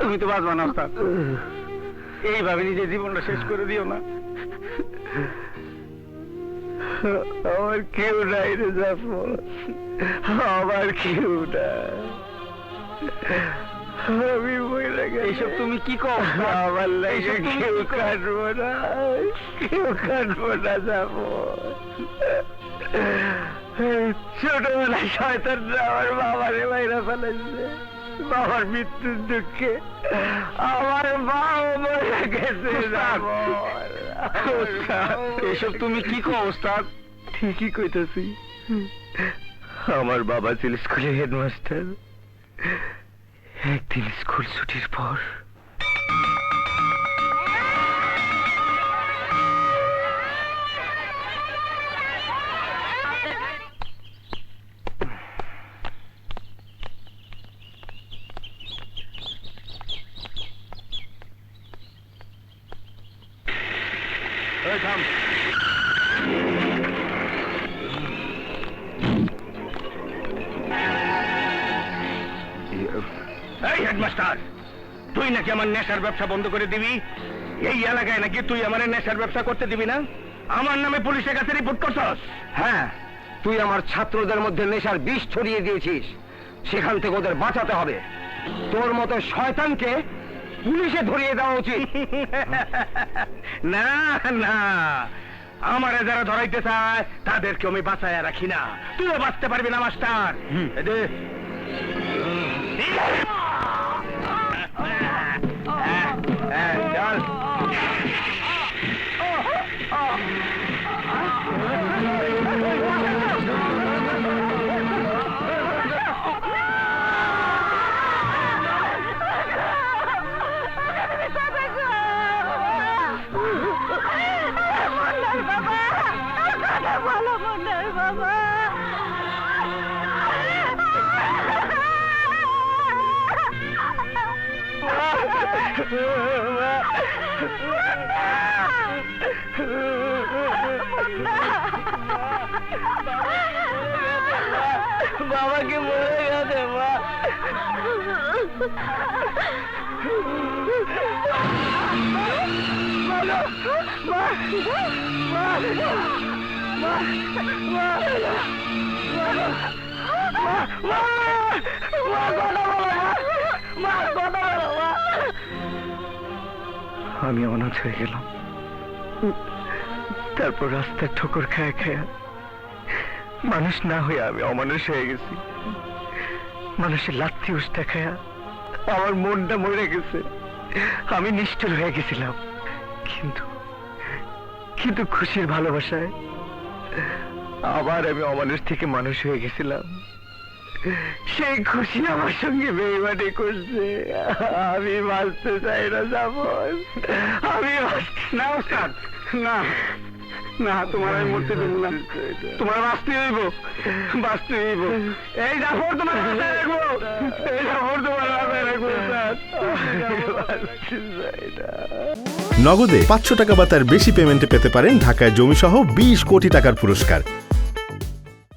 তুমি তো বাঁচবা না ওস্তাদ, এইভাবে নিজের জীবনটা শেষ করে দিও না। আমার কেউ নাই রে জাফর, আমার কেউ নাই। আমি মরে গেছি। এইসব তুমি কি কও? আমার লাগে কেউ কাটবো না, কেউ কাটবো না জাফর। ছোটবেলায় শয়তানরা আমার বাবারে বাইরে ফেলেছে। বাবার মৃত্যুর দুঃখে আমার মাও মরে গেছে। এসব তুমি কি কও ওস্তাদ? ঠিকই কইতাছি। আমার বাবা ছিল স্কুলের হেডমাস্টার। একদিন স্কুল ছুটির পর থাম। এই হেডমাস্টার, তুই নাকি আমার নেশার ব্যবসা বন্ধ করে দিবি? এই এলাকায় নাকি তুই আমার নেশার ব্যবসা করতে দিবি না? আমার নামে পুলিশের কাছে রিপোর্ট করছস? হ্যাঁ, তুই আমার ছাত্রদের মধ্যে নেশার বিষ ছড়িয়ে দিয়েছিস। সেখান থেকে ওদের বাঁচাতে হবে। তোর মতো শয়তানকে পুলিশে ধরিয়ে দেওয়া উচিত। না না, আমারে যারা ধরাইতে চায় তাদেরকে আমি বাঁচায় রাখি না। তুইও বাঁচতে পারবি না মাস্টার। এই দে। চল। বাবাকে মরে গেছে মা। আমি অনাথ হয়ে গেলাম। তারপর রাস্তায় ঠোকর খায়া খায়া মানুষ না হয়ে আমি অমানুষ হয়ে গেছি। মানুষের লাথি উষ্টা খায়া আমার মনটা মরে গেছে। আমি নিষ্ঠুর হয়ে গেছিলাম, কিন্তু কিন্তু খুশির ভালোবাসায় আবার আমি অমানুষ থেকে মানুষ হয়ে গেছিলাম। সেই খুশি আমার সঙ্গে বেইমানি করছে। আমি বাঁচতে চাই না জাফর, আমি না ওস্তাদ, না না, তোমার আমি মরতে দেব না। তোমার বাঁচতে হইব, বাঁচতে হইব। এই জাফর তোমার মাথায় রাখবো, এই জাফর তোমার মাথায় রাখবো। নগদে 500 টাকা বা তার বেশি পেমেন্টে পেতে পারেন ঢাকায় জমিসহ 20 কোটি টাকার পুরস্কার।